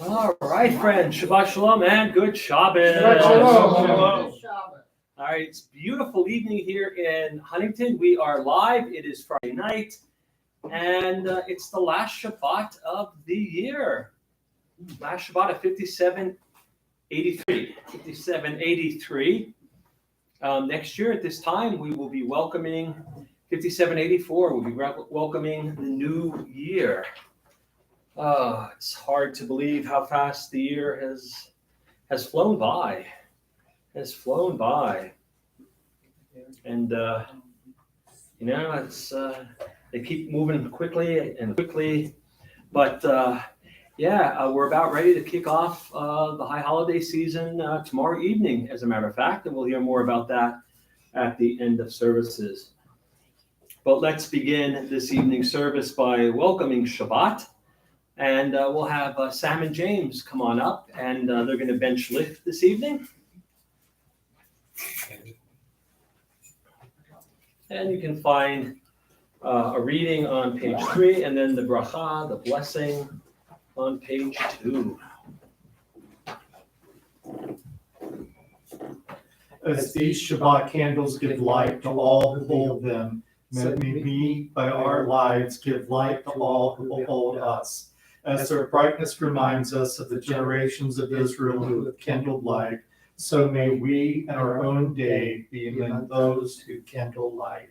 All right, friends. Shabbat Shalom and good Shabbos. Shabbat Shalom. All right, it's a beautiful evening here in Huntington. We are live. It is Friday night, and it's the last Shabbat of the year. Last Shabbat of 5783. 5783. Next year at this time, we will be welcoming 5784. We'll be welcoming the new year. It's hard to believe how fast the year has flown by. And it's they keep moving quickly. But we're about ready to kick off the high holiday season tomorrow evening, as a matter of fact, and we'll hear more about that at the end of services. But let's begin this evening's service by welcoming Shabbat. And we'll have Sam and James come on up, and they're going to bench lift this evening. And you can find a reading on page 3, and then the bracha, the blessing, on page 2. As these Shabbat candles give light to all who hold them, may we, by our lives, give light to all who behold us. As their brightness reminds us of the generations of Israel who have kindled light, so may we in our own day be among those who kindle light.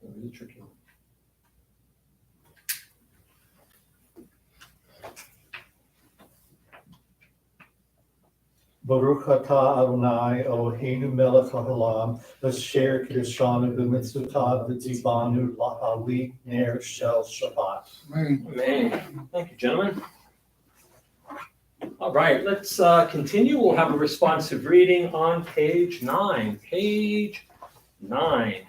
Really tricky. Baruch atah Adonai Eloheinu melech haolam, asher kiddushanu b'mitzvotav v'tzivanu lahalik ner shel Shabbat. Amen. Thank you, gentlemen. All right, let's continue. We'll have a responsive reading on page 9. Page 9.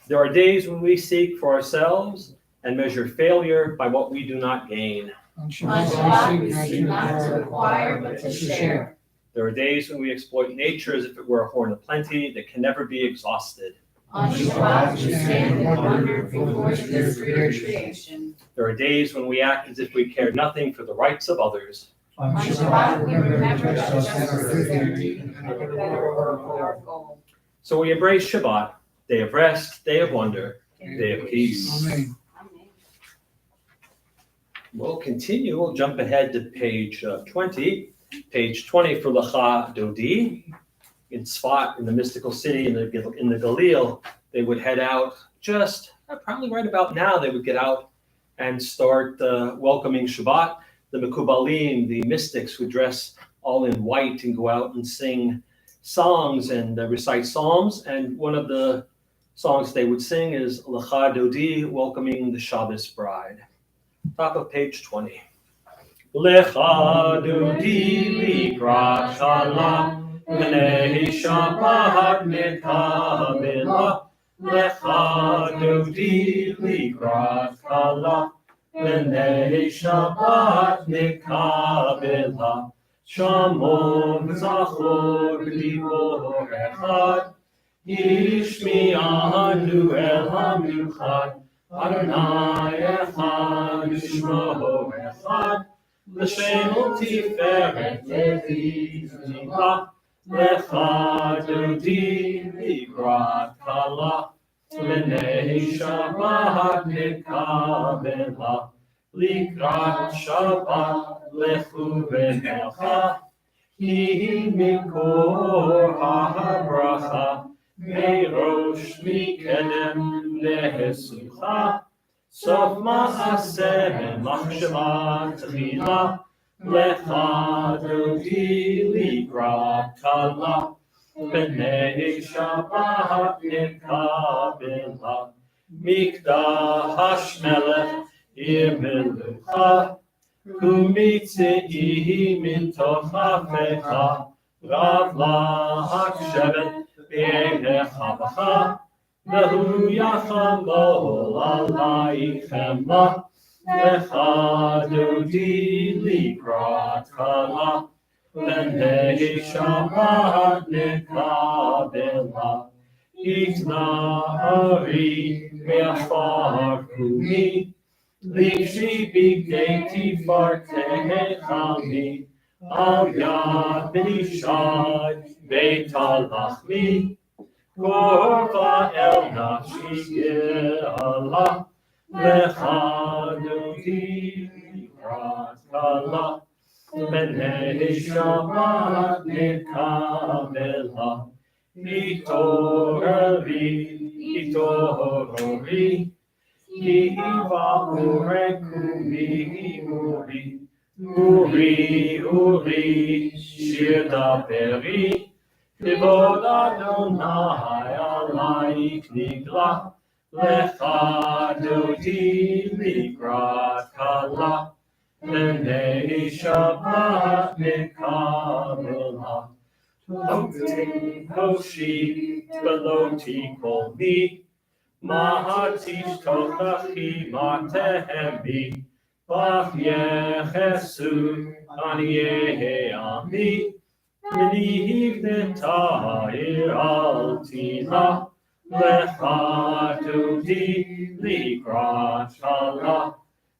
There are days when we seek for ourselves and measure failure by what we do not gain. On Shabbat, we seek not to acquire, but to share. There are days when we exploit nature as if it were a horn of plenty that can never be exhausted. On Shabbat, we stand in wonder before this creation. There are days when we act as if we cared nothing for the rights of others. On Shabbat, we remember that justice is empty and have a better work our goal. So we embrace Shabbat, day of rest, day of wonder, day of peace. Amen. We'll continue. We'll jump ahead to page 20. Page 20 for Lecha Dodi. In Tzfat, in the mystical city, in the Galil, they would head out just probably right about now. They would get out and start welcoming Shabbat. The Mekubalim, the mystics, would dress all in white and go out and sing songs and recite psalms. And one of the songs they would sing is Lecha Dodi, welcoming the Shabbos bride. Top of page 20. Lecha Dodi likrat chala, B'nei Shabbat mikabela. Lecha Dodi likrat chala, B'nei Shabbat mikabela. Shamon v'zachor b'dibor echad, Yishmi'anu el hamiuchad. Adonai echad u'shmo echad, l'shemo tiferet levi, lecha dodi likrat kala, l'nei Shabbat mikabela, likrat Shabbat lechu v'necha, hi mikor ha'bracha, Meirosh mikedem lehesucha, sof ma'aseh machshava tchila, lecha dodi likrat kala, b'nei Shabbat mikabela, mikdash melech ir melucha, umitzihi mitoch hafecha, rav lahak shevet Be'enecha b'cha, v'hu yacham lo alaichem la, Lecha dodi likrat chala, B'nei Shabbat nekabela. Itna'ari me'afar kumi, Livshi bigdei fartechami, Al yad b'nishai beit halachmi, Korva el nafshi ge'ala, Lecha dodi likrat chala, B'nei Shabbat nekabela. Itorori, Kiva urekumi uri, shir daperi, Kivod Adonai alaik nigla, Lecha dodi likrat kala, B'nei Shabbat nekabela. Hoshi, veloti kolmi, Mahatish tochachi matehemi, Bach yechesu aniyeami, Minihiv netayir altila, Lecha dodi likrat chala,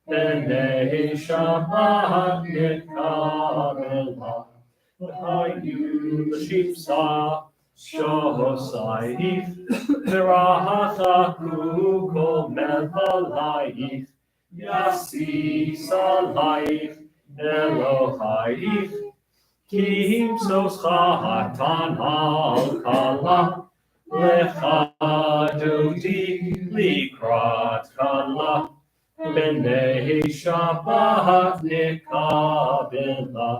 B'nei Shabbat nekabela. Hayu l'shipsa shohosayif, V'rahachaku kol mevalayif, Yasis alayif Elohayif, Ki himsoscha hatan al kala, Lecha dodi likrat kala, B'nei Shabbat nekabela.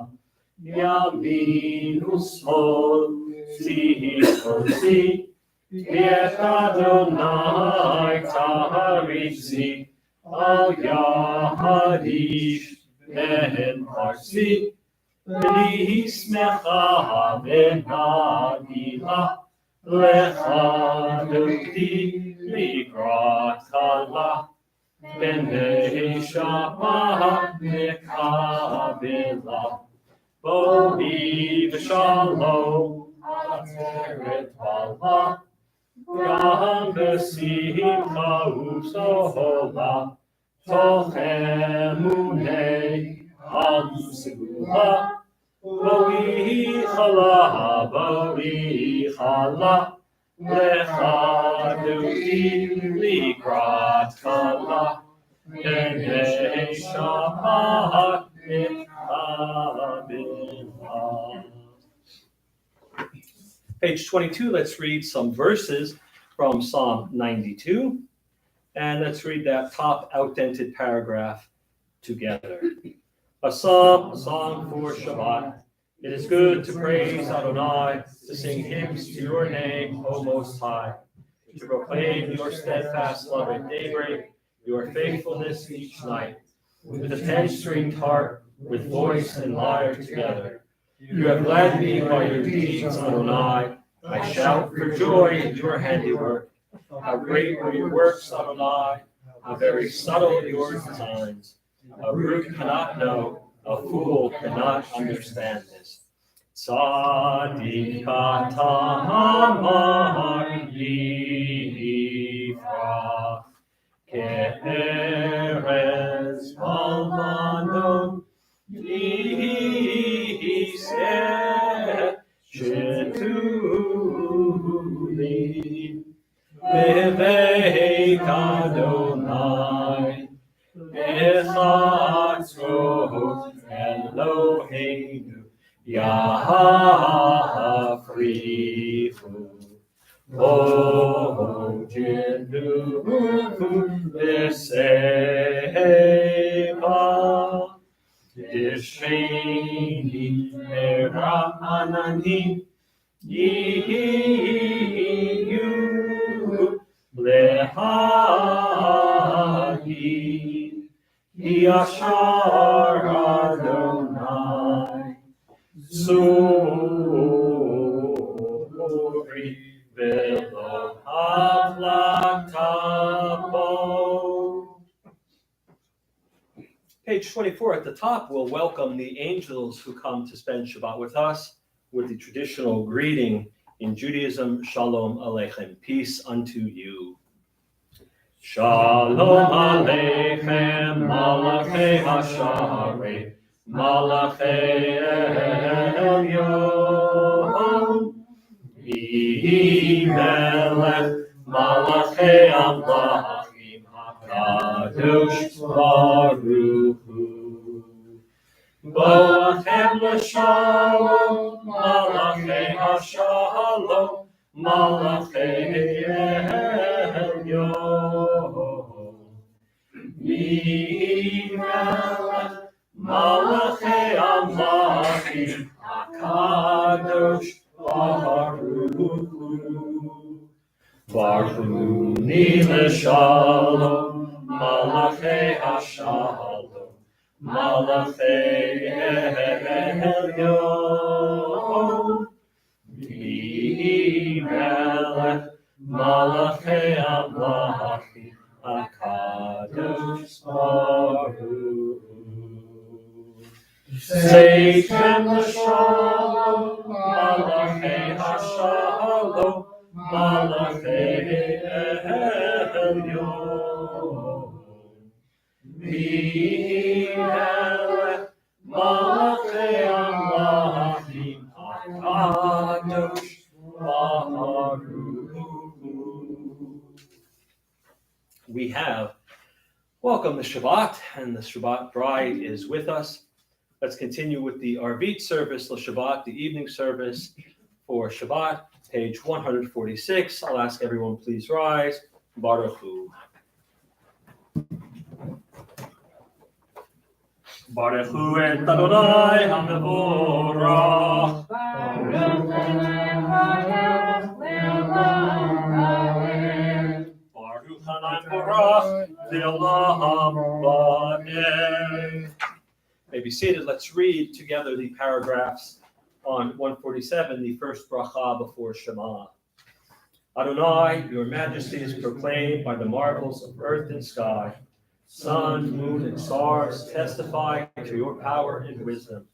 Yamin usmol, si, Yet Adonai taharitzi, Al yahadish ben parsi, V'nismecha v'nagila, Lecha dodi likrat chala, B'nei Shabbat nekabela. Boni v'shalom, ateret bala, Gam v'simcha u'sohola, Toch emunei hamsula, Bori chala, Lecha dodi likrat chala, B'nei Shabbat Page 22, let's read some verses from Psalm 92, and let's read that top outdented paragraph together. A song for Shabbat. It is good to praise Adonai, to sing hymns to your name, O Most High, to proclaim your steadfast love at daybreak, your faithfulness each night, with a 10-stringed harp, with voice and lyre together. You have led me by your deeds, Adonai. I shout for joy in your handiwork. How great are your works, Adonai. How very subtle your designs. A brute cannot know, a fool cannot understand this. Tzadik tamar yifrach, ke'erez almanon yiseh shetuli beveit Adonai bechatzot Eloheinu yafrichu ojenu b'seva Yishreini mera'anani yiyu lehagi yashar Adonai zuri velo havlatabo. Page 24 at the top will welcome the angels who come to spend Shabbat with us with the traditional greeting in Judaism, Shalom Aleichem, peace unto you. Shalom Aleichem, Malachei Hasharei, Malachei Elyon, Melech, Malachei Amlachim, HaKadosh Baruch Hu. Boachem l'shalom, Malachei Hashalom, Malachei Elyon. Melech, Malachei Amlachim, HaKadosh Baruch Hu. Baruchni l'shalom, Malachei Hashalom, Malachei Elyon. Melech, Malachei Amlachim, HaKadosh Baruch Hu. Seichem l'shalom, Malachei Hashalom, Malachei Elyon. Melech, Malachei Amlachim, HaKadosh Baruch Hu. We have welcomed the Shabbat, and the Shabbat bride is with us. Let's continue with the Arvit service, the Shabbat, the evening service for Shabbat, page 146. I'll ask everyone, please rise. Baruch Hu. Baruch Hu et Adonai HaMevorach. Baruch Hanai Borach Le'olam Ba'ed. May be seated. Let's read together the paragraphs on 147, the first bracha before Shema. Adonai, your majesty is proclaimed by the marvels of earth and sky. Sun, moon, and stars testify to your power and wisdom.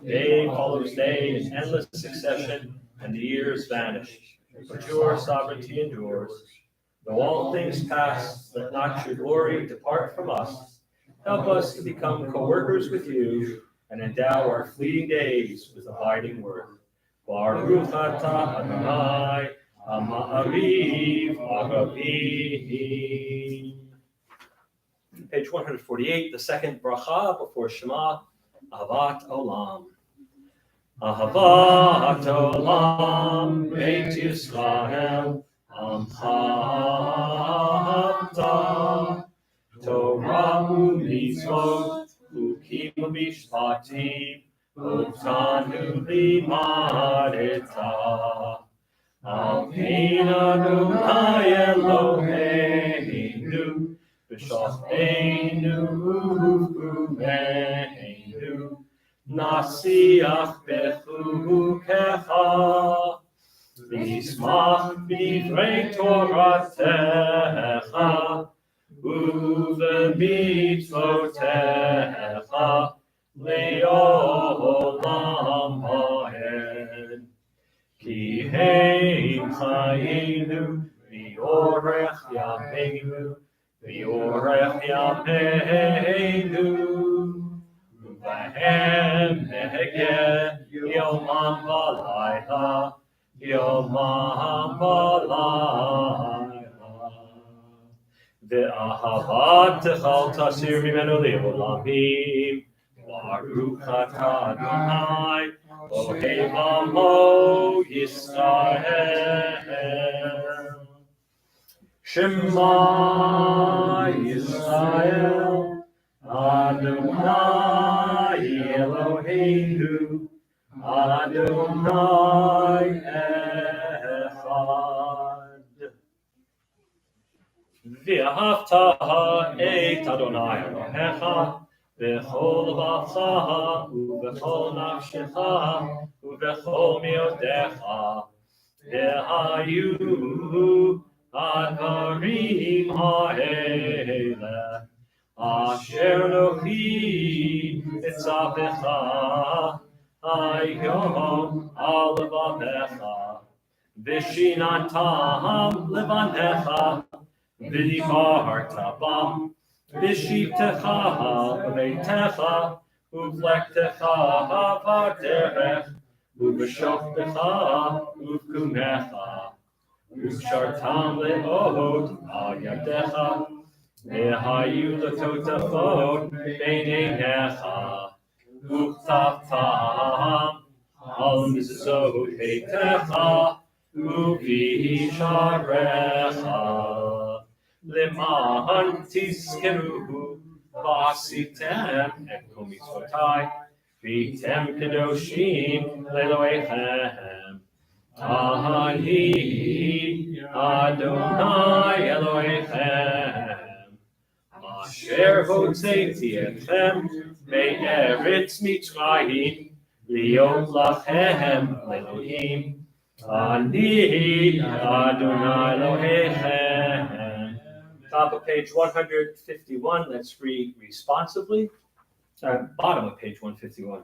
Day follows day in endless succession, and the years vanish. But your sovereignty endures. Though all things pass, let not your glory depart from us. Help us to become co-workers with you and endow our fleeting days with abiding worth. Baruch atah Adonai, Ha'ma'ariv Agavim. Page 148, the second bracha before Shema, Ahavat Olam. Ahavat Olam, Beit Yisrael, Amcha Ahavta, Torah u'mitzvot, Chukim u'mishpatim, Otanu limadeta. Amin Adonai Eloheinu, B'shofteinu u'meinu, Nasiach bechukecha, V'nismach b'divrei Toratecha, U'v'mitzvotecha, Le'olam ha'ed. Ki heim chayinu, v'yorech yameinu, v'yorech yameinu, U'vahem nehegeh yomam v'layla, yomam v'layla. Ve'ahavat techal tasir mimenu le'olamim, Baruch atah Adonai, Elohei Amo Yisrael. Shema Yisrael, Adonai Eloheinu, Adonai Echad. V'ahavta et Adonai Elohecha, V'chol levacha, u'v'chol nafshecha, u'v'chol miotecha, v'hayu ha'dvarim ha'ele, Asher Elohi Etzavecha Hayom Al Levanecha Vishinantam Levanecha V'dibarta bam V'shivtecha B'meitecha Uvlektecha B'derech Uv'shoftecha Uv'kumecha Uv'shartam le'od Al Yadecha Nehayu Latotafot B'neinecha Uv'taftam Al Mizot Beitecha Uv'isharecha Leman Tizkeru V'asitem Et Kol Mitzvotai V'tem Kedoshim Le'Elohechem Ani Adonai Elohechem Asher Hotzeiti Etchem Me'eretz Mitzrayim Liot Lachem Elohim Ani Adonai Elohechem. Top of page 151, let's read responsively. Bottom of page 151.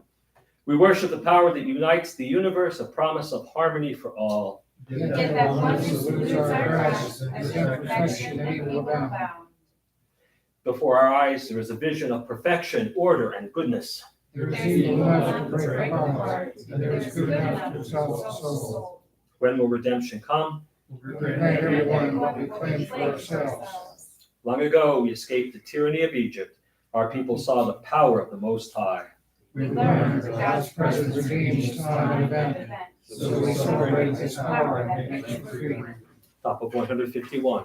We worship the power that unites the universe, a promise of harmony for all. Get that oneness roots our Christ, as in perfection we will bound. Before our eyes, there is a vision of perfection, order, and goodness. There is evil enough to break our hearts, and there is good enough to exalt the soul. When will redemption come? We grant everyone what we claim for ourselves. Long ago, we escaped the tyranny of Egypt. Our people saw the power of the Most High. We learned that God's presence redeems time and event, so we celebrate His power that makes you free. Top of 151.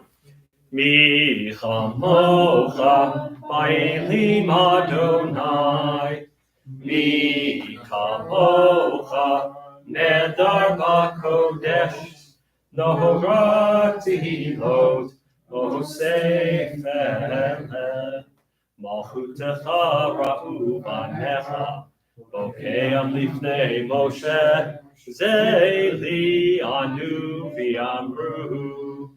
Mi chamocha ba'elim Adonai. Mi chamocha nedar b'kodesh. Nohorati lot osefeh. Malchutecha ra'u banecha. Bokeam lifnei Moshe. Zeli anu v'amru.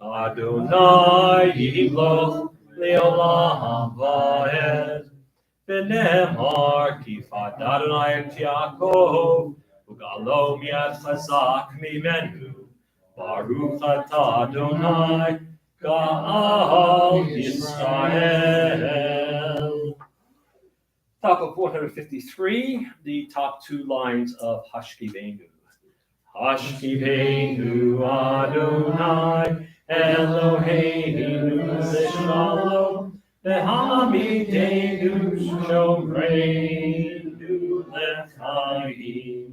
Adonai yimloch leolam va'ed. V'nemar kifad Adonai et Yaakov. Ugalo miad chazak mimenu. Baruch atah Adonai Ga'al Yisrael. Top of 453, the top two lines of Hashkivenu. Hashkivenu Adonai Eloheinu L'shalom V'hamidenu Shomreinu L'chaim.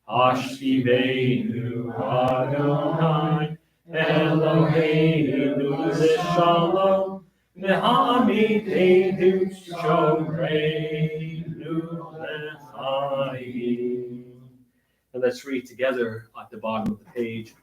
Hashkivenu Adonai Eloheinu L'shalom V'hamidenu Shomreinu L'chaim. And let's read together at the bottom of the page.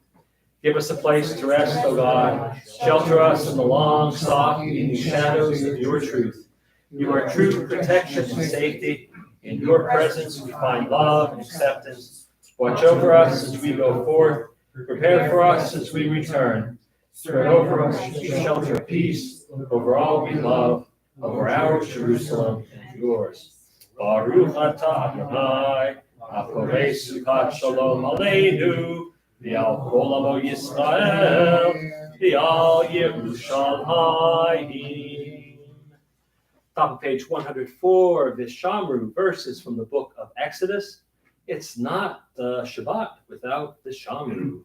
Give us a place to rest, O God. Shelter us in the long, soft, evening shadows of your truth. You are true protection and safety. In your presence we find love and acceptance. Watch over us as we go forth. Prepare for us as we return. Spread over us your shelter of peace, over all we love, over our Jerusalem and yours. Baruch atah Adonai, haporei sukat shalom aleinu, v'al kol amo Yisrael, v'al Yerushalayim. Top of page 104, Vishamru, verses from the book of Exodus. It's not Shabbat without Vishamru.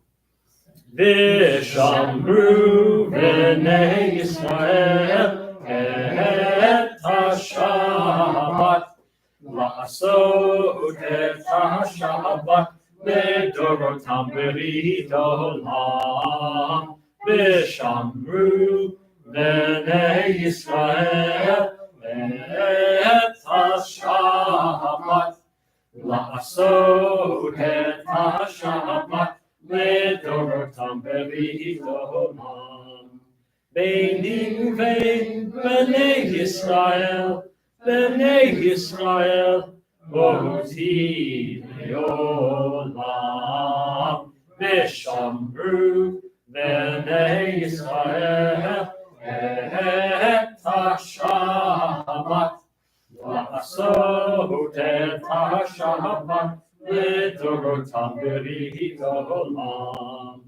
Vishamru v'nei Yisrael et ha-Shabbat la'asot et ha-Shabbat לדורותם ברית עולם ושמרו בני ישראל את השבת לעשות את השבת לדורותם ברית עולם ביני ובין בני ישראל אותי לעולם ושמרו בני ישראל את השבת לעשות את השבת לדורותם ברית העולם.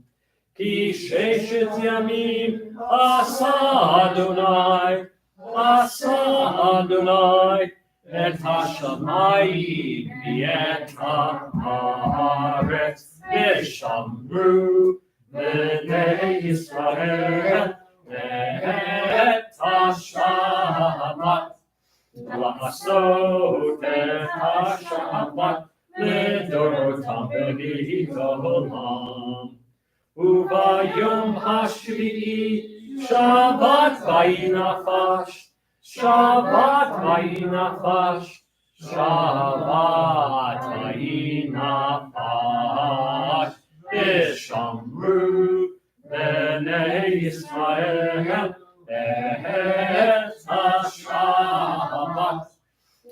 כי ששת ימים עשה אדוני את השמיים ואת הארץ, ושמרו בני ישראל את השבת. לעשות את השבת לדורותם ברית העולם. וביום השביעי שבת וינפש, שבת וינפש, שבת וינפש, ושמרו בני ישראל את השבת.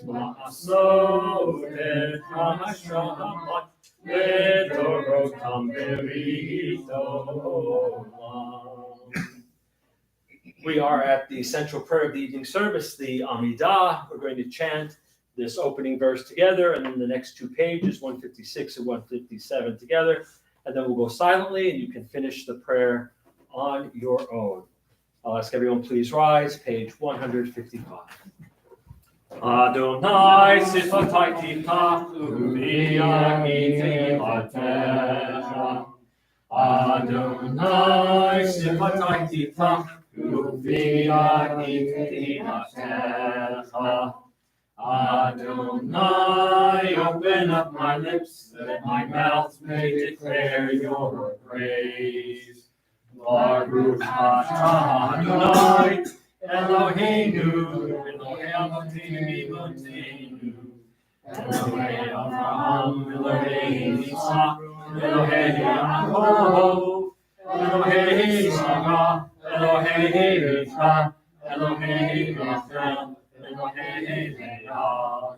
לעשות את השבת לדורותם ברית העולם. We are at the central prayer of the evening service, the Amidah. We're going to chant this opening verse together, and then the next two pages, 156 and 157 together, and then we'll go silently, and you can finish the prayer on your own. I'll ask everyone please rise, page 155. Adonai sifatai tiftach u'v'yagi teilatecha. Adonai sifatai tiftach u'v'yagi teilatecha. Adonai, open up my lips, that my mouth may declare your praise. Baruch atah Adonai, Eloheinu, Elohei Avotenu, Elohei Avraham, Elohei Yitzhak, Elohei Yaakov, Elohei Sarah, Elohei Rivka, Elohei Rachel, Elohei Leah.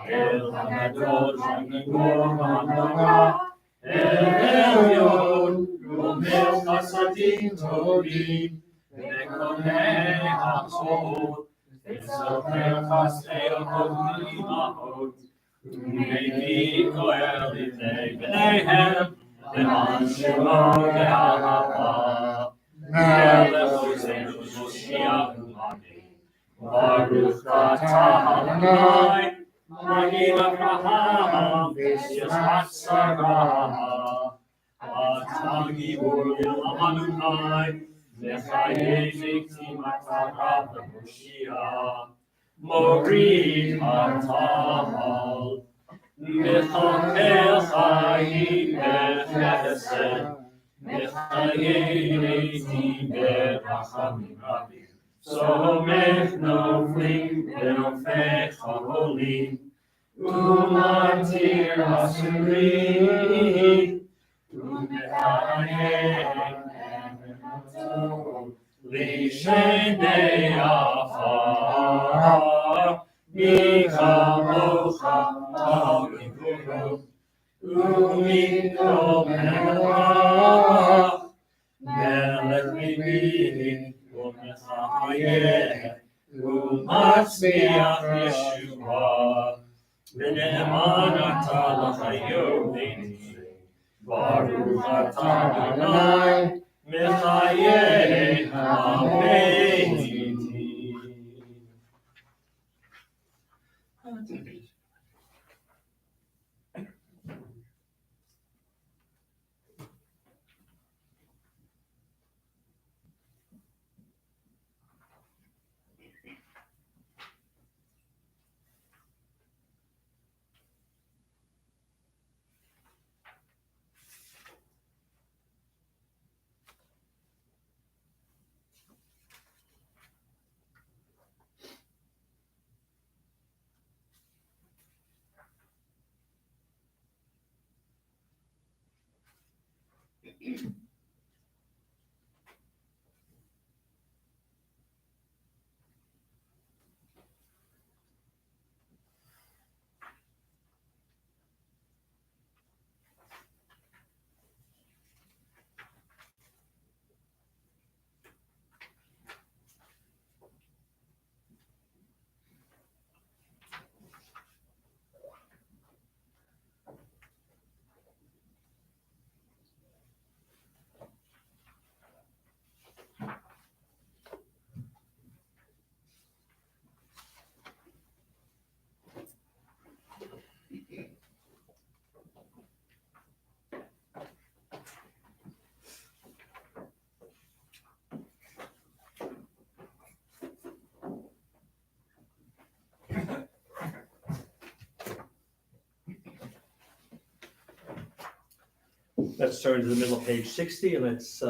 El Hagadol, Shagigor V'Hadara, El Elyon, Gomel Chasadim Tovim, V'Konei HaChol, V'Zocher Chasdei Imahot, U'Mevi Koel Livnei B'neihem, Le'an Shemo Be'ahava, Melech Hosenu Moshiach U'Amin. Baruch atah Adonai, Elohim Avraham, Yitzchak Sarah, atah Gibor Adonai, Mechayeh Timatav Moshiach, Morid Atal, Mechakel Chaim Bechesed, Mechayeh Berachamim Rabim. Somech noflim ve'ofech ha'olim, u'matir ha'surim, u'mechayeh emenato, l'shenei afar, mikamocha ha'giburo, u'mikol melech, melech mibini, Mechayeh, U'matzliach Yeshua, V'ne'eman atah l'chayot beiti, Baruch atah Adonai, Mechayeh ha'beiti. Let's turn to the middle of page 60 and let's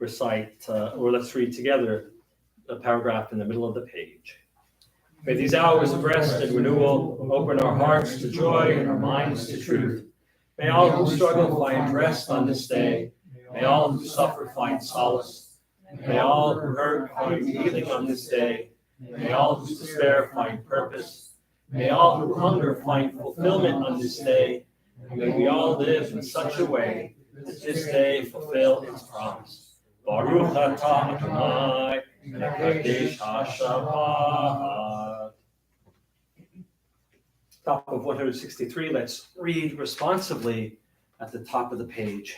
let's read together a paragraph in the middle of the page. May these hours of rest and renewal open our hearts to joy and our minds to truth. May all who struggle find rest on this day. May all who suffer find solace. May all who hurt find healing on this day. May all who despair find purpose. May all who hunger find fulfillment on this day. May we all live in such a way that this day fulfill its promise. Baruch atah Adonai mekadesh haShabbat. Top of 163, let's read responsively at the top of the page.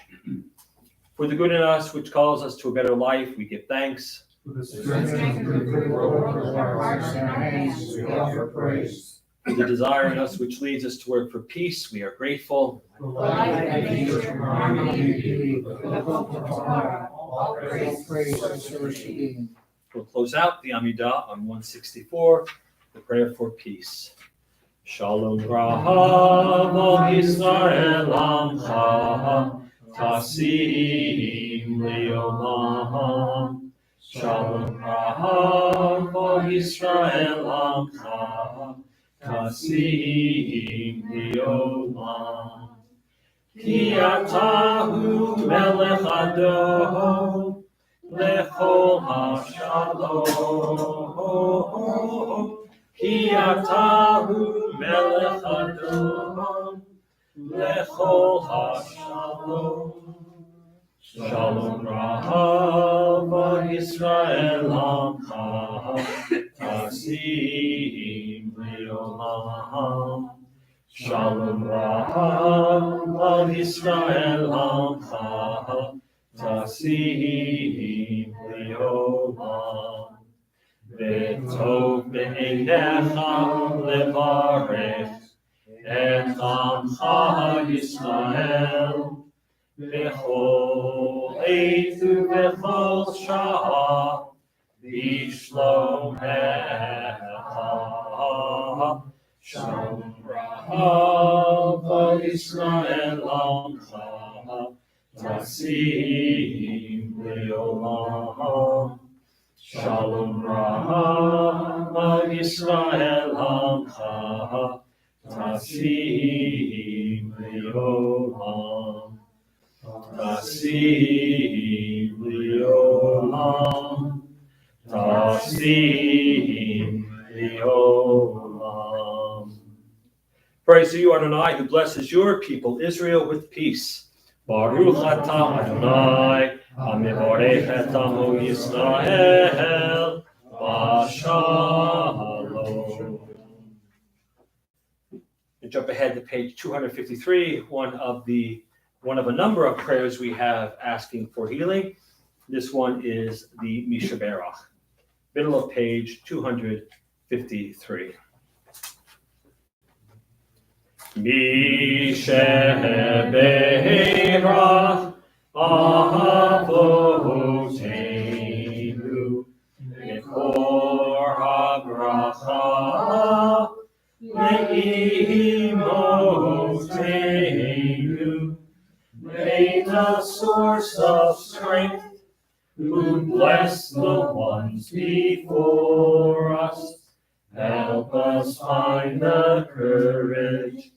For the good in us which calls us to a better life, we give thanks. For the Strength and good work of our hearts and our hands, we offer praise. For the desire in us which leads us to work for peace, we are grateful. For life and nature and harmony, for the hope of tomorrow, all praise is yours to be. We'll close out the Amidah on 164, the prayer for peace. Shalom Rahav Ol Yisrael Amcha Tasim Leolam. Shalom Rahav Ol Yisrael Amcha Tasim Leolam. Ki atahu melech adon lechol hashalom. Ki atahu melech adon lechol hashalom. Shalom Rahav Ol Yisrael Amcha Tasim Leolam. Shalom Rahav Ol Yisrael Amcha Tasim Leolam. V'tov be'einecha levarech et Amcha Yisrael b'chol eit u'b'chol sha'ah b'shlomecha. Shalom Rahav Ol Yisrael Amcha Tasim Leolam. Shalom Rahav Ol Yisrael Amcha Tasim Leolam. Tasim Leolam. Tasim Leolam. Praise to you, Adonai, who blesses your people, Israel, with peace. Baruch atah Adonai, hamevorech et amo Yisrael, b'shalom. We jump ahead to page 253, one of a number of prayers we have asking for healing. This one is the Misha Berach, middle of page 253. Misha Avoteinu Mikor HaBracha Le'imoteinu. May the source of strength who bless the ones before us help us find the courage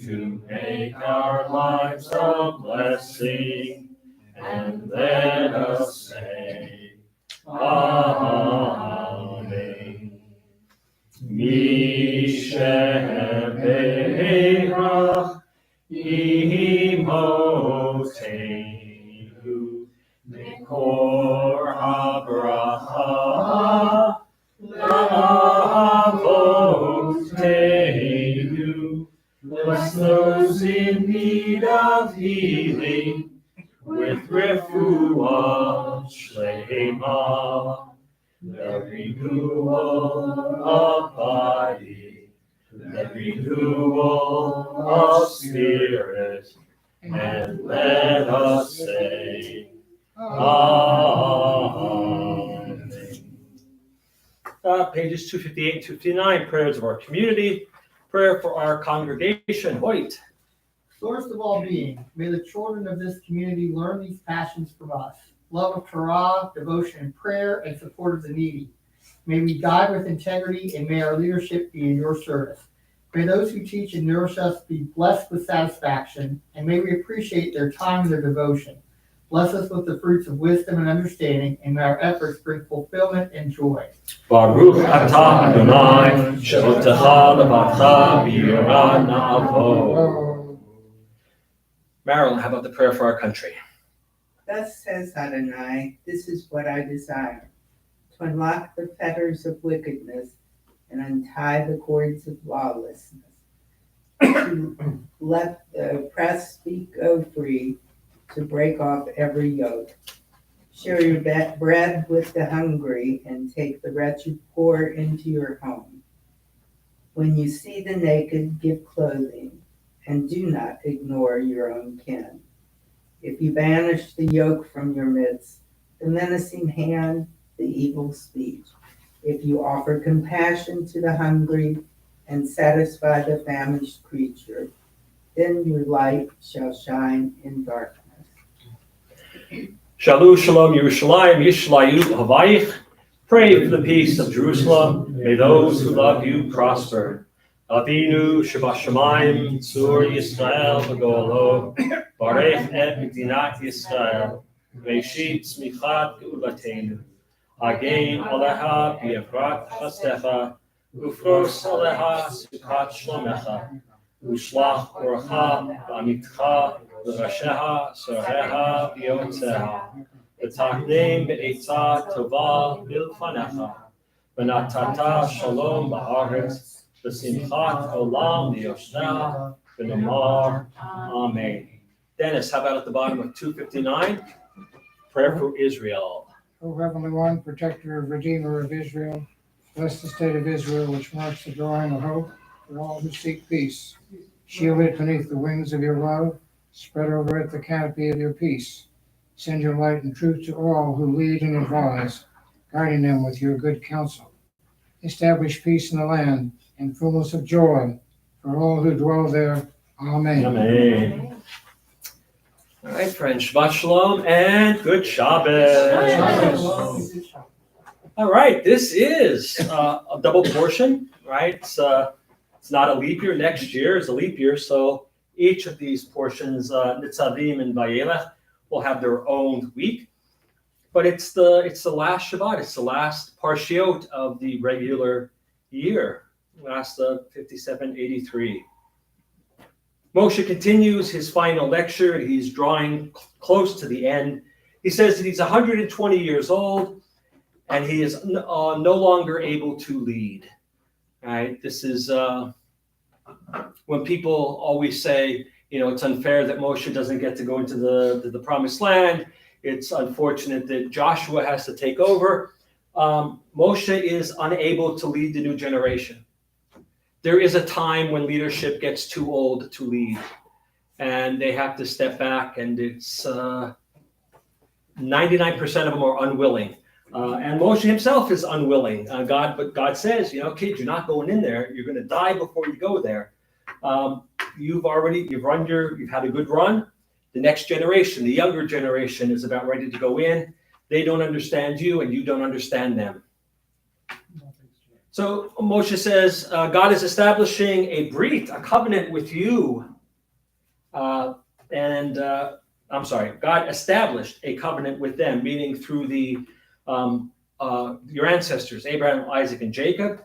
to make our lives a blessing, and let us say, Amen. Misheberach imoteinu mikor habracha la'avoteinu. Bless those in need of healing with refuah shlema, the renewal of body, the renewal of spirit, and let us say, Amen. Pages 258 and 259, prayers of our community. Prayer for our congregation. Hoyt. Source of all being, may the children of this community learn these passions from us. Love of Torah, devotion and prayer, and support of the needy. May we guide with integrity, and may our leadership be in your service. May those who teach and nourish us be blessed with satisfaction, and may we appreciate their time and their devotion. Bless us with the fruits of wisdom and understanding, and may our efforts bring fulfillment and joy. Baruch atah Adonai, she'otecha levatcha b'yirah na'avo. Marilyn, how about the prayer for our country? Thus says Adonai, this is what I desire, to unlock the fetters of wickedness and untie the cords of lawlessness, to let the oppressed go free, to break off every yoke. Share your bread with the hungry and take the wretched poor into your home. When you see the naked, give clothing, and do not ignore your own kin. If you banish the yoke from your midst, the menacing hand, the evil speech. If you offer compassion to the hungry and satisfy the famished creature, then your light shall shine in darkness. Shalu Shalom Yerushalayim Yishlayu Havayich. Pray for the peace of Jerusalem. May those who love you prosper. Avinu Shabashamayim Tzur Yisrael V'Golo Barech Et Medinat Yisrael Veishit Tzmichat Geulatenu Hagein Aleha B'Yavrat Chastecha Ufros Aleha Sukat Shlomecha Ushlach Orcha B'Amitcha V'Rasheha Soreha B'Yotzeha V'Tachnem B'Eitzah Tova B'Ilfanecha V'Natata Shalom Ba'aretz V'Simchat Olam V'Yoshna V'Nomar Amen. Dennis, how about at the bottom of 259? Prayer for Israel. O Heavenly One, protector of Redeemer of Israel, bless the state of Israel, which marks the dawning of hope for all who seek peace. Shield it beneath the wings of your love, spread over it the canopy of your peace. Send your light and truth to all who lead and advise, guiding them with your good counsel. Establish peace in the land and fullness of joy for all who dwell there. Amen. Amen. All right, friends, Shabbat Shalom and good Shabbos. All right, this is a double portion, right? It's not a leap year. Next year is a leap year, so each of these portions, Nitzavim and Vayelech, will have their own week. But it's the last Shabbat. It's the last parshiot of the regular year, last 5783. Moshe continues his final lecture. He's drawing close to the end. He says that he's 120 years old and he is no longer able to lead. All right, this is when people always say, it's unfair that Moshe doesn't get to go into the promised land. It's unfortunate that Joshua has to take over. Moshe is unable to lead the new generation. There is a time when leadership gets too old to lead, and they have to step back, and it's 99% of them are unwilling. And Moshe himself is unwilling. But God says, kids, you're not going in there. You're going to die before you go there. You've had a good run. The next generation, the younger generation, is about ready to go in. They don't understand you, and you don't understand them. So Moshe says, God is establishing a brit, a covenant with you. God established a covenant with them, meaning through your ancestors, Abraham, Isaac, and Jacob,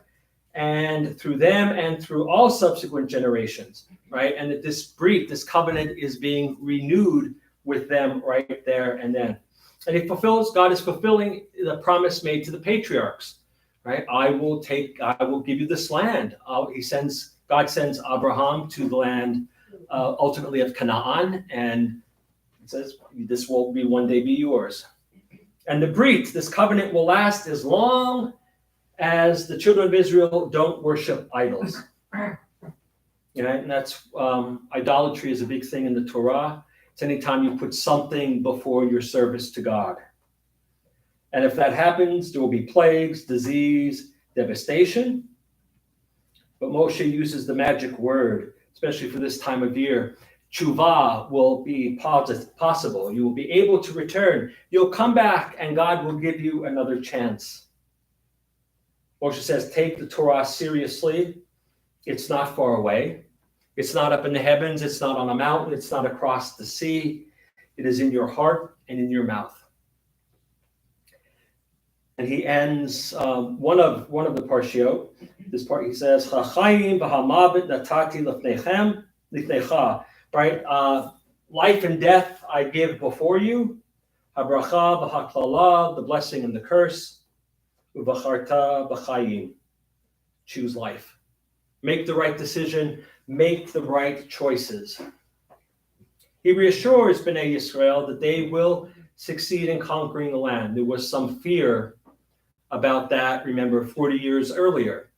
and through them and through all subsequent generations, right? And that this brit, this covenant, is being renewed with them right there and then. And God is fulfilling the promise made to the patriarchs. Right, I will give you this land. God sends Abraham to the land, ultimately of Canaan, and it says this will one day be yours. And the brit, this covenant, will last as long as the children of Israel don't worship idols. And that's idolatry is a big thing in the Torah. It's anytime you put something before your service to God. And if that happens, there will be plagues, disease, devastation. But Moshe uses the magic word, especially for this time of year, Tshuva will be possible. You will be able to return. You'll come back and God will give you another chance. Moshe says, take the Torah seriously. It's not far away. It's not up in the heavens. It's not on a mountain. It's not across the sea. It is in your heart and in your mouth. And he ends one of the parshiot. This part he says, "Chachayim v'hamavet natati lifnecha." Right, life and death I give before you. Habracha v'haklala, the blessing and the curse. Uvacharta b'chayim, choose life. Make the right decision. Make the right choices. He reassures Bnei Yisrael that they will succeed in conquering the land. There was some fear about that, remember, 40 years earlier,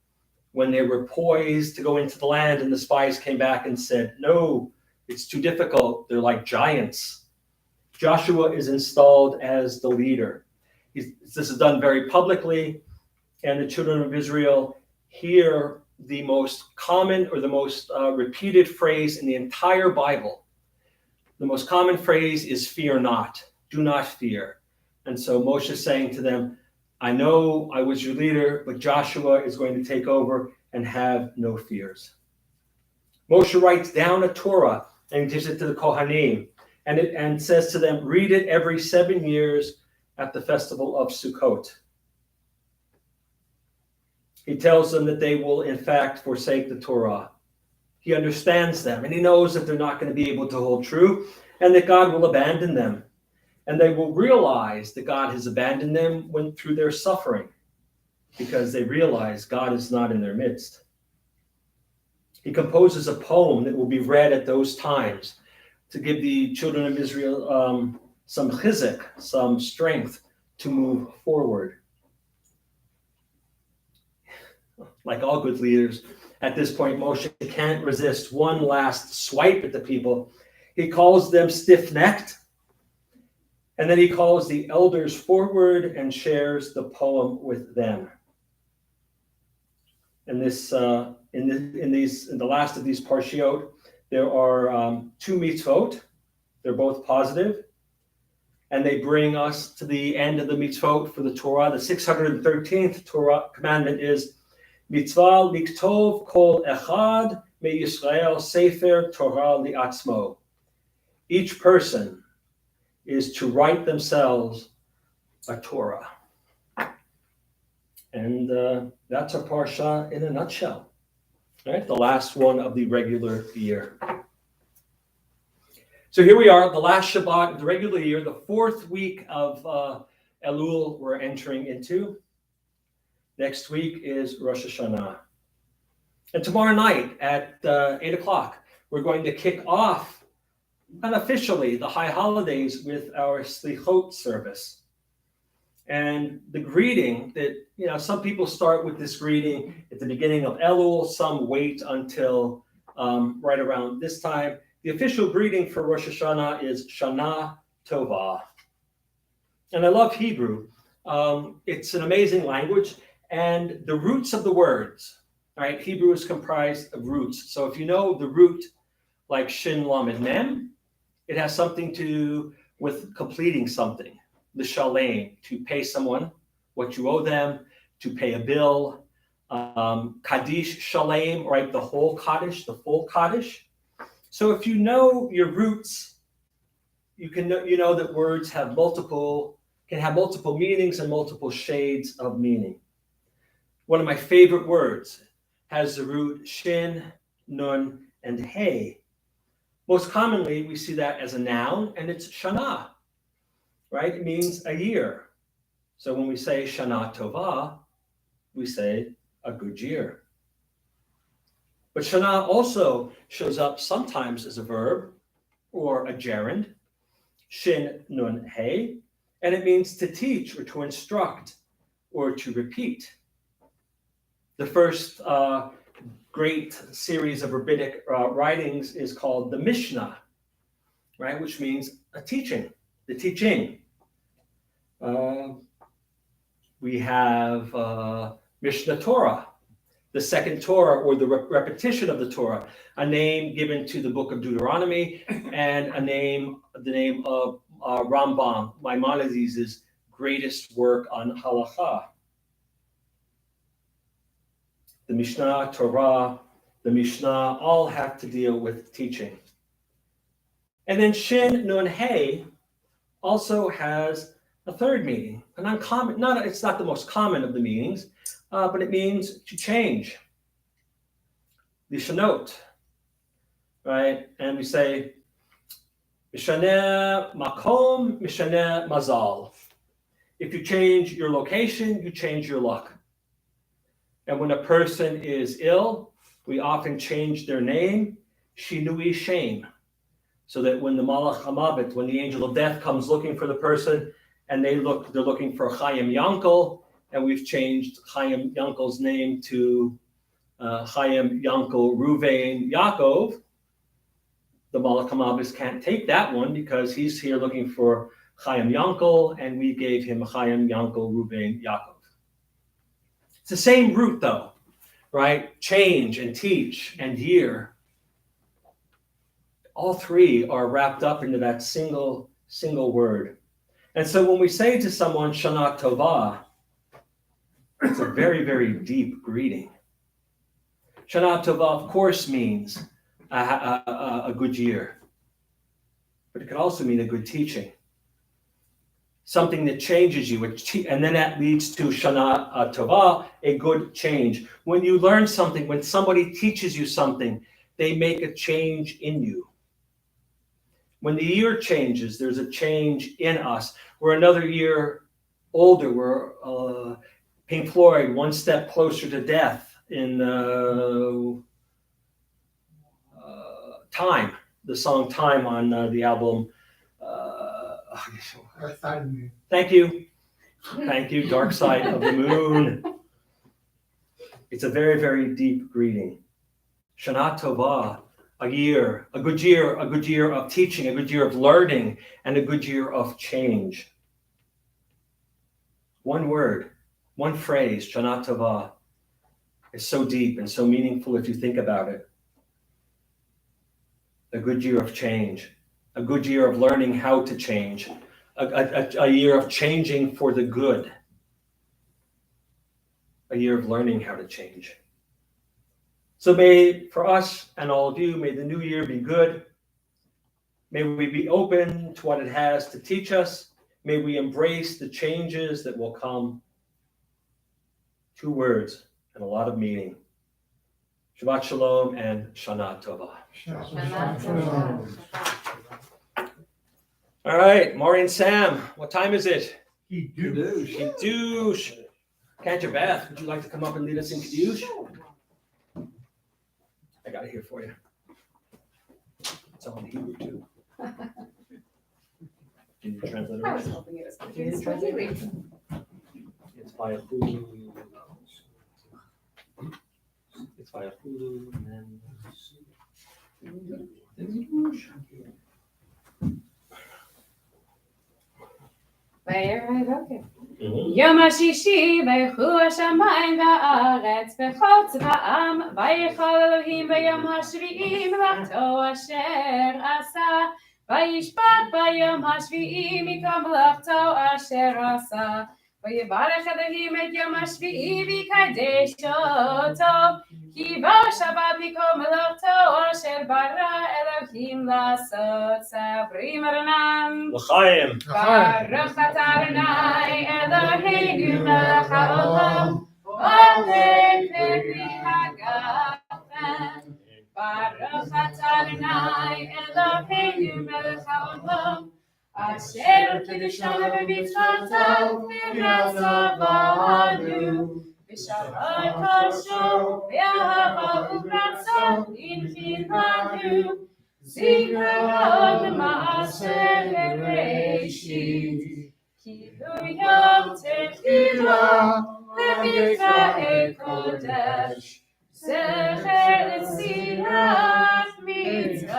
when they were poised to go into the land and the spies came back and said, no, it's too difficult. They're like giants. Joshua is installed as the leader. This is done very publicly, and the children of Israel hear the most common or the most repeated phrase in the entire Bible. The most common phrase is fear not, do not fear. And so Moshe is saying to them, I know I was your leader, but Joshua is going to take over and have no fears. Moshe writes down a Torah and gives it to the Kohanim and says to them, read it every 7 years at the festival of Sukkot. He tells them that they will, in fact, forsake the Torah. He understands them, and he knows that they're not going to be able to hold true, and that God will abandon them. And they will realize that God has abandoned them through their suffering, because they realize God is not in their midst. He composes a poem that will be read at those times to give the children of Israel some chizuk, some strength to move forward. Like all good leaders, at this point, Moshe can't resist one last swipe at the people. He calls them stiff-necked, and then he calls the elders forward and shares the poem with them. And this, in the last of these parshiot, there are 2 mitzvot. They're both positive, and they bring us to the end of the mitzvot for the Torah. The 613th Torah commandment is mitzvah liktov kol echad me Yisrael sefer Torah liatzmo. Each person is to write themselves a Torah. And that's a parsha in a nutshell. All right, the last one of the regular year. So here we are, the last Shabbat of the regular year, the 4th week of Elul we're entering into. Next week is Rosh Hashanah. And tomorrow night at 8 o'clock, we're going to kick off unofficially the high holidays with our Slichot service. And the greeting that, some people start with this greeting at the beginning of Elul, some wait until right around this time. The official greeting for Rosh Hashanah is Shana Tova. And I love Hebrew. It's an amazing language. And the roots of the words, right? Hebrew is comprised of roots. So if you know the root, like Shin Lamed Mem, it has something to do with completing something. The Shalem, to pay someone what you owe them, to pay a bill. Kaddish Shalem, right? The whole Kaddish, the full Kaddish. So if you know your roots, you know that words can have multiple meanings and multiple shades of meaning. One of my favorite words has the root shin, nun, and hey. Most commonly, we see that as a noun, and it's shana, right? It means a year. So when we say shana tova, we say a good year. But shana also shows up sometimes as a verb or a gerund, shin, nun, hey, and it means to teach or to instruct or to repeat. The first great series of rabbinic writings is called the Mishnah, right, which means a teaching, the teaching. We have Mishnah Torah, the second Torah or the repetition of the Torah, a name given to the book of Deuteronomy, and the name of Rambam, Maimonides' greatest work on halacha. The Mishnah, Torah, the Mishnah all have to deal with teaching. And then Shin Nun Hey also has a third meaning, an uncommon, it's not the most common of the meanings, but it means to change. Lishanot, right? And we say, Mishaneh makom, mishaneh mazal. If you change your location, you change your luck. And when a person is ill, we often change their name, shinui shem, so that when the malach hamavet, when the angel of death comes looking for the person, and they're looking for Chaim Yankel, and we've changed Chaim Yankel's name to Chaim Yankel Ruvain Yaakov. The malach hamavet can't take that one because he's here looking for Chaim Yankel, and we gave him Chaim Yankel Ruvain Yaakov. It's the same root though, right? Change and teach and year. All three are wrapped up into that single word. And so when we say to someone, Shana Tova, it's a very, very deep greeting. Shana Tova, of course, means a good year, but it could also mean a good teaching. Something that changes you, and then that leads to Shana Tova, a good change. When you learn something, when somebody teaches you something, they make a change in you. When the year changes, there's a change in us. We're another year older. We're Pink Floyd, One Step Closer to Death in Time, the song Time on the album. Thank you, Dark Side of the Moon. It's a very, very deep greeting. Shana Tova, a good year of teaching, a good year of learning, and a good year of change. One word, one phrase, Shana Tova, is so deep and so meaningful if you think about it. A good year of change, a good year of learning how to change, a year of changing for the good, a year of learning how to change. So may, for us and all of you, may the new year be good. May we be open to what it has to teach us. May we embrace the changes that will come. 2 words and a lot of meaning. Shabbat Shalom and Shana Tova. All right, Maury and Sam, what time is it? Kiddush. Cantor Beth, would you like to come up and lead us in Kiddush? I got it here for you. It's all in Hebrew too. Can you translate it? I was hoping it was confused completely. It's via Hulu. It's via Hulu and then. Okay. יום השישי ויחו השמיים והארץ בכל צבאם ויכל אלוהים ביום השביעי מלאכתו אשר עשה וישפט ביום השביעי מכל מלאכתו אשר עשה ויברך אלוהים את יום השביעי ויקדש אותו כי בו שבת מכל מלאכתו אשר ברא אלוהים לעשות סברים ארנן L'chaim. Baruch atah Adonai Eloheinu melech haolam oleh peri hagafen. Baruch atah Adonai Eloheinu melech haolam asher kiddushanu b'mitzvotav v'yatzavanu v'shavot kosher v'ahava u'ratzon inchilanu Zikaron ma'aseh Bereshit Kilu Yom Tefillah Levikra Kodesh Zecher Tzilat Mitzrayim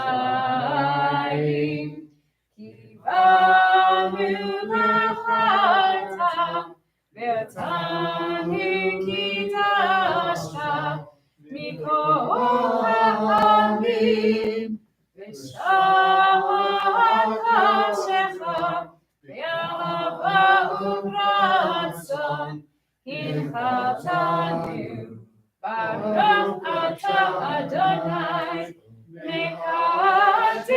Kivanu Lacharta Ve'otanu Kitashta ושעת קודשך באהבה וברצון הנחלתנו. ברוך אתה אדוני מקדש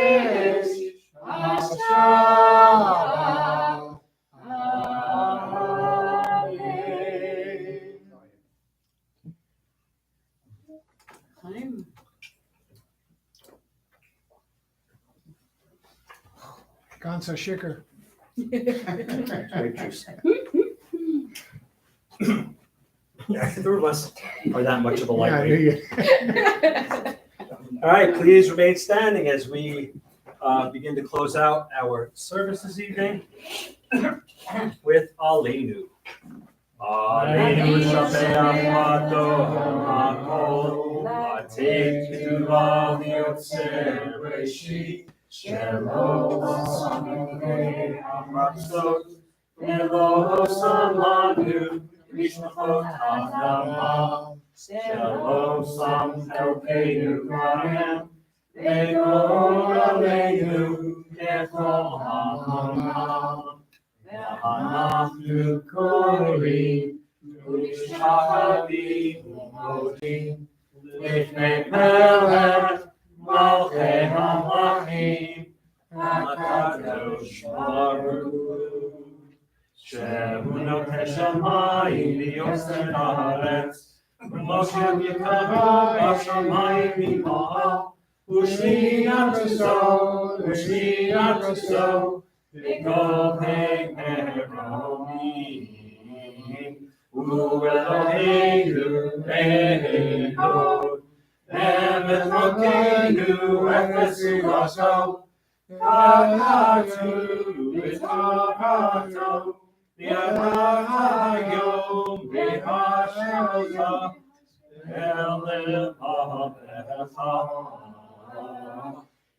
השם. אמן. Ganze Schicker. Grape juice. Neither of us are that much of a Yeah, lightweight. All right, please remain standing as we begin to close out our service this evening with Aleinu. Aleinu shabe'achato ha'kol, atik kedula liotzer reshit, shelo samei ha'matzot, velo samanu, mishpachot ha'adamah, shelo sam elkeinu b'hem, v'gor aleinu kechol ha'amam. Ve'anachnu korim u'nishachim u'modim lifnei melech malchei hamlachim hakadosh baruch hu shehu notei shamayim v'yosei haaretz u'moshe yikara b'shamayim mima'al u'shmi'at raso V'gopei meromim, u'Eloheinu Ehod, Emet Rokeinu Efesu Raso, V'Hatu V'Tarato, V'Yom V'Hashelza, Elel HaBecha.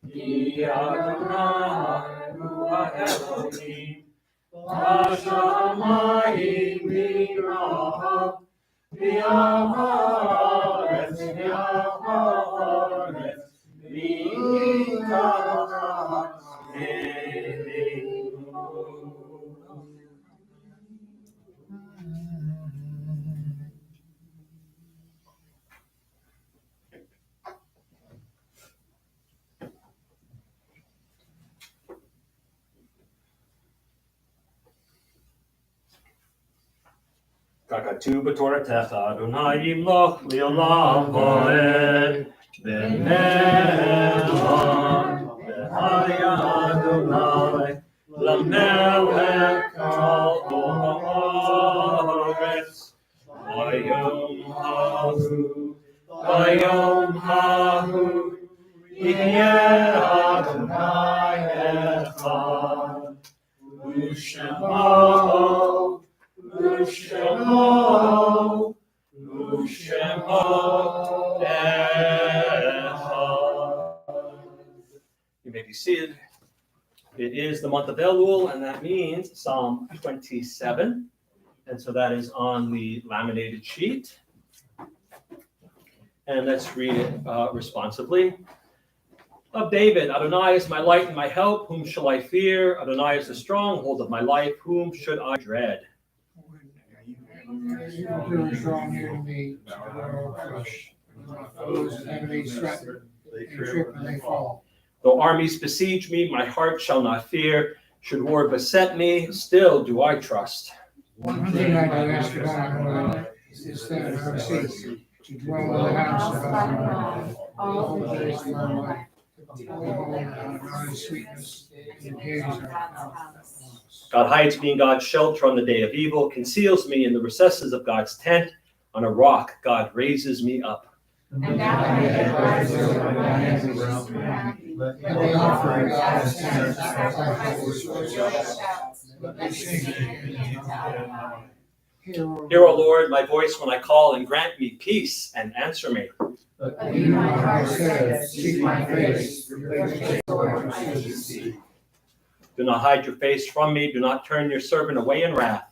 Ki Adonai hu Elohim, b'shamayim v'yamav, v'yamaretz v'yamaretz Kakatu b'toratecha Adonai yimloch li'olam va'ed v'ne'eman v'haya Adonai l'melech kol ha'aretz v'yom hahu yihyeh Adonai echad u'shemo You may be seated. It is the month of Elul, and that means Psalm 27. And so that is on the laminated sheet. And let's read it responsively. Of David, Adonai is my light and my help. Whom shall I fear? Adonai is the stronghold of my life. Whom should I dread? You are strong near to me, I will crush. My foes and enemies threaten, they trip and they fall. Though armies besiege me, my heart shall not fear. Should war beset me, still do I trust. One thing I do ask of God, is that I cease to dwell in the house of God all the days of my life. God's sweetness and gaze are God hides me in God's shelter on the day of evil, conceals me in the recesses of God's tent. On a rock, God raises me up. And now I rise over my enemies around me. Let me offer God's sacrifices with joyous shouts. Let me sing to Adonai. Hear, O Lord, my voice when I call, and grant me peace and answer me. But you, my heart says, seek my face, your sword I do see. Do not hide your face from me. Do not turn your servant away in wrath.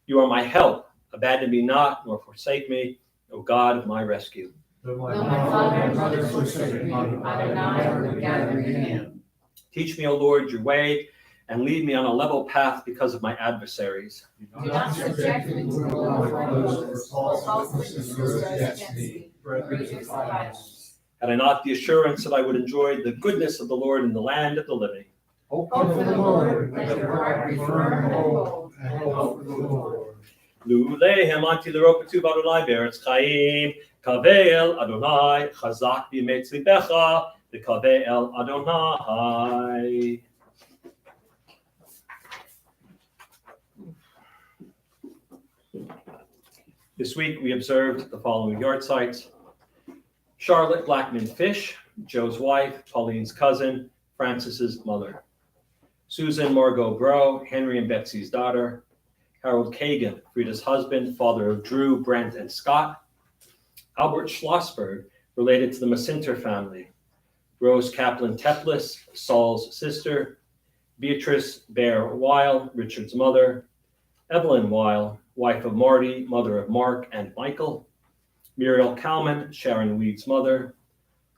You are my help. Abandon me not, nor forsake me, O God of my rescue. Though Though my father and mother forsake me, Adonai will gather me in. Teach me, O Lord, your way, and lead me on a level path because of my adversaries. Do not subject me to the will of foes, or false witnesses against me, breathers of violence. Had I not the assurance that I would enjoy the goodness of the Lord in the land of the living. Hope for the Lord, let your heart be firm and bold, and hope for the Lord. Lulehem anti l'ropetu Adonai be'eretz chaim, kaveh el Adonai, chazak b'yimei tzlibecha, v'kaveh el Adonai. This week, we observed the following yard sites. Charlotte Blackman Fish, Joe's wife, Pauline's cousin, Francis's mother. Susan Margot Bro, Henry and Betsy's daughter. Harold Kagan, Frida's husband, father of Drew, Brent, and Scott. Albert Schlossberg, related to the Macinter family. Rose Kaplan Teplis, Saul's sister. Beatrice Bear Weil, Richard's mother. Evelyn Weil, wife of Marty, mother of Mark and Michael. Muriel Kalman, Sharon Weed's mother.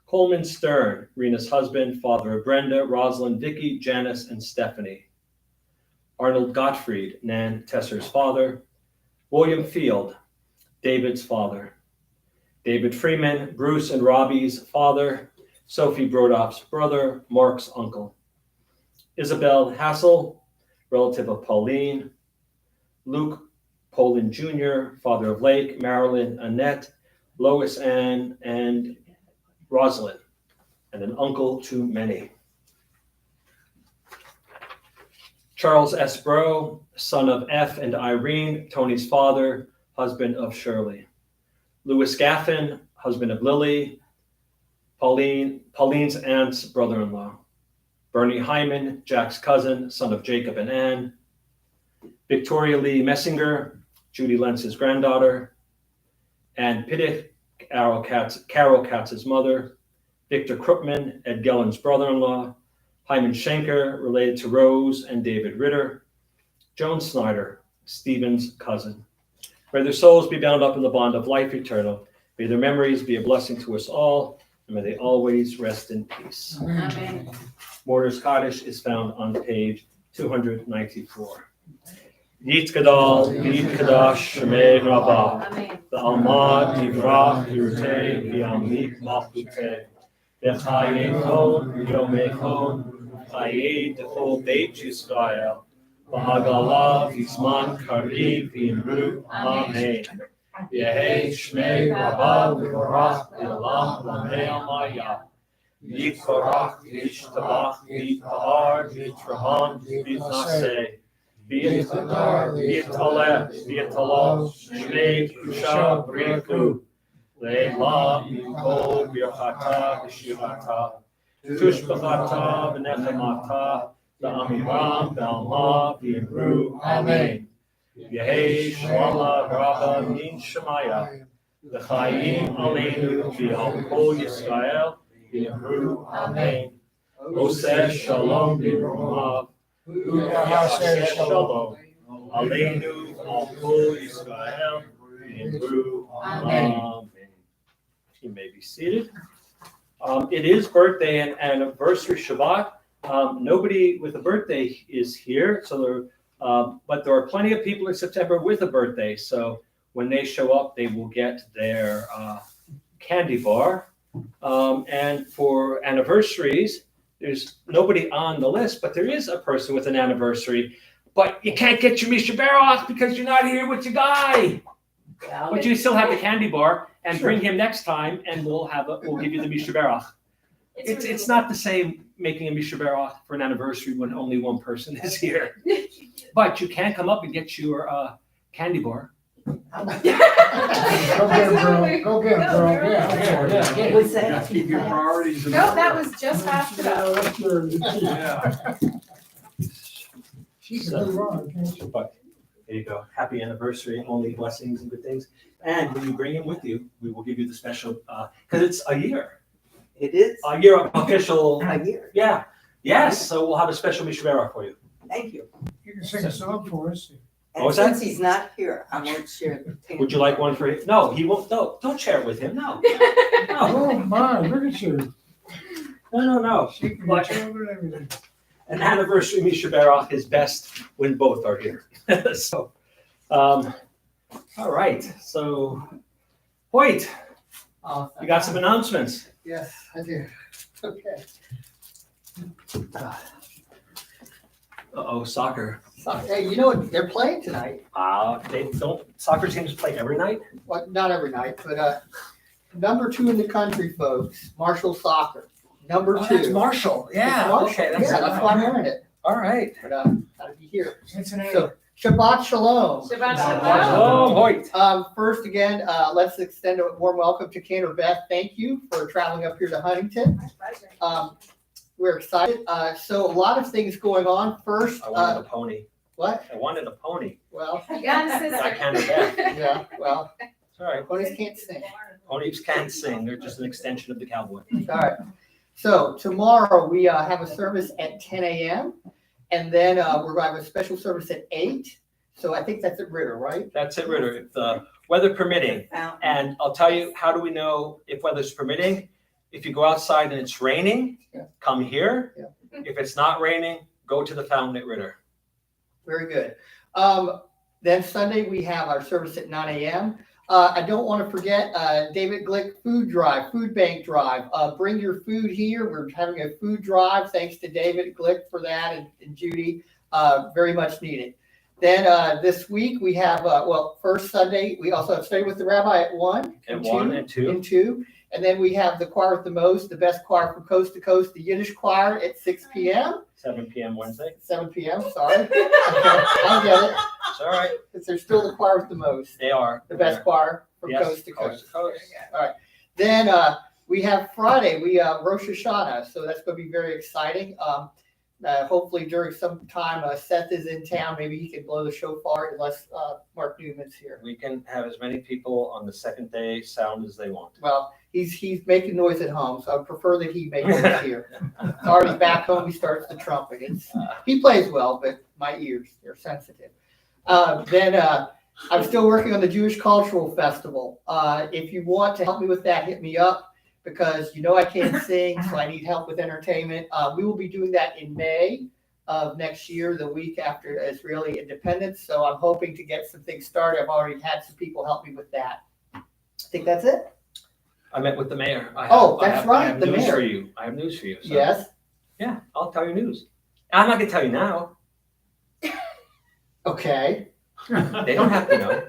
Coleman Stern, Rena's husband, father of Brenda, Rosalind, Vicky, Janice, and Stephanie. Arnold Gottfried, Nan Tesser's father. William Field, David's father. David Freeman, Bruce and Robbie's father. Sophie Brodoff's brother, Mark's uncle. Isabel Hassel, relative of Pauline. Luke Poland Jr., father of Lake, Marilyn, Annette, Lois Ann, and Rosalind, and an uncle to many. Charles S. Bro, son of F and Irene, Tony's father, husband of Shirley. Louis Gaffin, husband of Lily, Pauline's aunt's brother-in-law. Bernie Hyman, Jack's cousin, son of Jacob and Ann. Victoria Lee Messinger, Judy Lentz's granddaughter. Ann Piddick, Carol Katz's mother. Victor Krupman, Ed Gellen's brother-in-law. Hyman Schenker, related to Rose and David Ritter. Joan Snyder, Stephen's cousin. May their souls be bound up in the bond of life eternal. May their memories be a blessing to us all, and may they always rest in peace. Amen. Mortar's Kaddish is found on page 294. Yit Gadol, Yit Kadash, Shemei Rabbah, Amen. Ba'almad Yivrach Yirutei, V'yamik Malchutei, V'chayei Chon, V'yomei Chon, Chayei D'chol Beit Yisrael, V'hagalah V'zman Kariv V'imru, Amen. Yehei Shmei Rabbah V'vorach V'olam Lamei Amayah, V'yikorach V'yishtabach V'yitahar V'yitrahan V'yitnaseh, V'yitaleh V'yitalah Shmei Kusha B'riku, Le'la Mikol B'yachata V'shirata, Tushbachata V'nechemata, V'amiram V'alma V'imru, Amen. Yehei Shalom Rabba Min Shemaya, V'chayim Aleinu V'al Kol Yisrael, V'imru, Amen. Oseh Shalom B'romav, V'yaseh Shalom, Aleinu V'al Kol Yisrael, V'imru, Amen. You may be seated. It is birthday and anniversary Shabbat. Nobody with a birthday is here, so but there are plenty of people in September with a birthday. So when they show up, they will get their candy bar. And for anniversaries, there's nobody on the list, but there is a person with an anniversary. But you can't get your Misha Baroch because you're not here with your guy. But you still have the candy bar, and bring him next time, and we'll give you the Misha Baroch. It's not the same making a Misha Baroch for an anniversary when only one person is here. But you can come up and get your candy bar. Go get it, girl. Go get it, girl. Yeah. Was that? Keep your priorities in No, order. that was just after that. Yeah. She can move on, can't she? But there you go. Happy anniversary. Only blessings and good things. And when you bring him with you, we will give you the special, because it's a year. It is A year of official, a year. yeah. Yes, so we'll have a special Misha Baroch for you. Thank you. You can sing a song for us. What was And that? since he's not here, I won't share the table. Would you like one for him? No, he won't, no, don't share it with him, no. No, Oh, my, look at you. no. Shaking your But shoulder and everything. an anniversary Misha Baroff is best when both are here. So, all right, so, Hoyt, you got some announcements? Yes, I do. Okay. Uh-oh, soccer. So, hey, you know what? They're playing tonight. They don't, soccer teams play every night? Well, not every night, but number 2 in the country, folks. Marshall Soccer. Number 2. That's Marshall, yeah, It's Marshall. okay, Yeah, that's why I'm wearing it. all right. But gotta be here. Cincinnati. So Shabbat Shalom. Shabbat Shalom, Hoyt. First again, let's extend a warm welcome to Ken or Beth. Thank you for traveling up here to Huntington. My pleasure. We're excited. So a lot of things going on. First, I wanted a pony. what? I wanted a pony. Well, You got a sister. I can't bet. yeah, well, It's all right. ponies can't sing. Ponies can't sing. They're just an extension of the cowboy. All right. So tomorrow we have a service at 10 a.m. and then we're going to have a special service at 8. So I think that's at Ritter, right? That's it, Ritter. If the weather permitting. Fountain. And I'll tell you, how do we know if weather's permitting? If you go outside and it's raining, Yeah. come here. Yeah. If it's not raining, go to the fountain at Ritter. Very good. Then Sunday we have our service at 9 a.m. I don't want to forget David Glick food drive, food bank drive. Bring your food here. We're having a food drive. Thanks to David Glick for that and Judy. Very much needed. Then this week we have, first Sunday, we also have Study with the Rabbi at 1 And two, 1 and 2. and 2. And then we have the choir with the most, the best choir from coast to coast, the Yiddish choir at 6 p.m. 7 p.m. Wednesday. 7 p.m. Sorry. I get it. It's all right. Because they're still the choir with the most, They are. the best choir from Yes, coast to coast. coast. Then we have Friday, we Rosh Hashanah, so that's going to be very exciting. Hopefully during some time Seth is in town, maybe he can blow the shofar unless Mark Newman's here. We can have as many people on the second day sound as they want. Well, he's making noise at home, so I prefer that he make noise here. Already back home, he starts the trumpet. He plays well, but my ears, they're sensitive. Then I'm still working on the Jewish Cultural Festival. If you want to help me with that, hit me up because you know I can't sing, so I need help with entertainment. We will be doing that in May of next year, the week after Israeli independence. So I'm hoping to get some things started. I've already had some people help me with that. I think that's it. I met with the mayor. That's right, I have the news mayor. for you. I have news for you. So, Yes. Yeah, I'll tell you news. I'm not gonna tell you now. Okay. They don't have to know.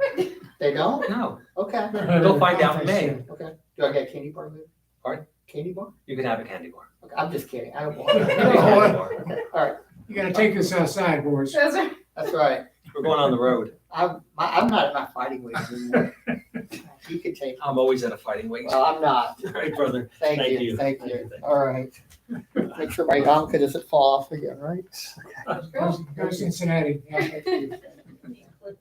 They don't? No, Okay. they'll find out in May. Okay. Do I get a candy bar, Lou? Pardon? Candy bar? You can have a candy bar. Okay. I'm just kidding. I don't want You can it. have a candy bar. Okay. All right. You gotta take this outside, boys. Those are- That's right. We're going on the road. I'm not at my fighting weight anymore. You can take it. I'm always at a fighting weight. Well, I'm not. All right, brother. Thank Thank you. you. Thank Thank you. you. All right. Make sure my yarmulke doesn't fall off again, right? Go Cincinnati. Yeah.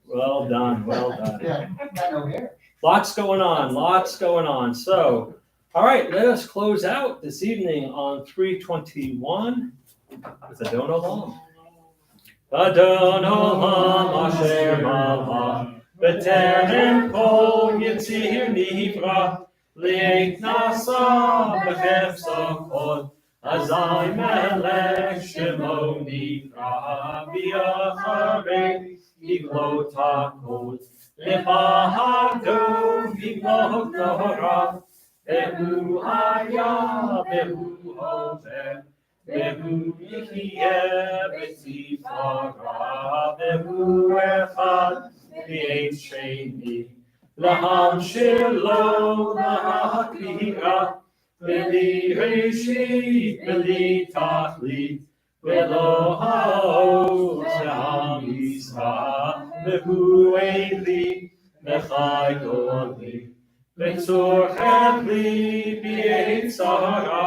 Well done, well done. Yeah. Got no hair. Lots going on. So, all right, let us close out this evening on 321 with Adon Olam. Adon Olam Asher Malach B'terem Kol Yitzir Nivra Le'et Nasa B'chefsa Kol Azai Melech Shemo Nivra V'yacharei Yiglot HaKol Lebahado Yiglot Torah Behu Haya Behu Hover Behu Yichye B'tzifara Behu Echad V'ein Sheni Laham Shelo Lahakira V'li Reshit V'li Tachlit V'lo Ha'oz Ha'mizrach V'hu Eili V'chai Goli V'tzor Chevli B'yetzara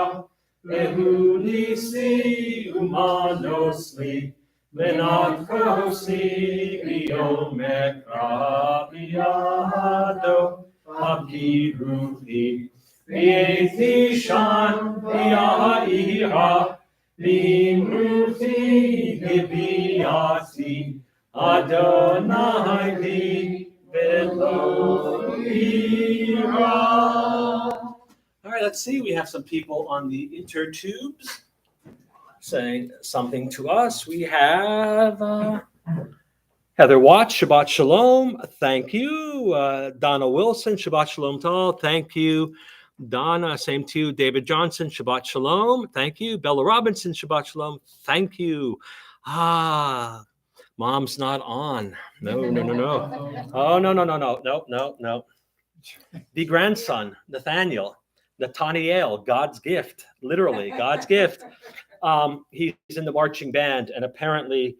V'hu Nisi Umanosli V'nat Kosli V'yom Ekra V'yado V'kiruchi V'yeti Shan V'ya'ira V'imruchi V'yati Adonai li velo ira. All right, let's see. We have some people on the intertubes saying something to us. We have Heather Watts, Shabbat Shalom. Thank you. Donna Wilson, Shabbat Shalom to all. Thank you. Donna, same to you. David Johnson, Shabbat Shalom. Thank you. Bella Robinson, Shabbat Shalom. Thank you. Mom's not on. No. Oh, no. The grandson, Nathaniel, God's gift, literally God's gift. He's in the marching band, and apparently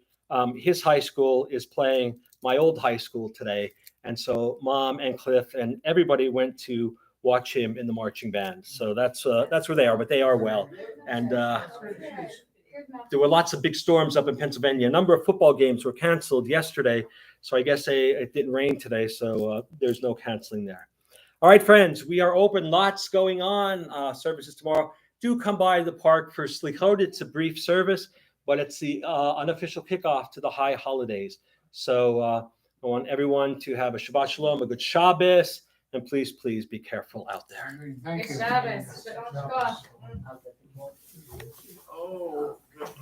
his high school is playing my old high school today. And so Mom and Cliff and everybody went to watch him in the marching band. So that's where they are, but they are well. And there were lots of big storms up in Pennsylvania. A number of football games were canceled yesterday. So I guess it didn't rain today. So there's no canceling there. All right, friends, we are open. Lots going on. Services tomorrow. Do come by the park for Slichot. It's a brief service, but it's the unofficial kickoff to the high holidays. So I want everyone to have a Shabbat Shalom, a good Shabbos, and please be careful out there. Thank you. Shabbos. Don't go. Oh, goodness.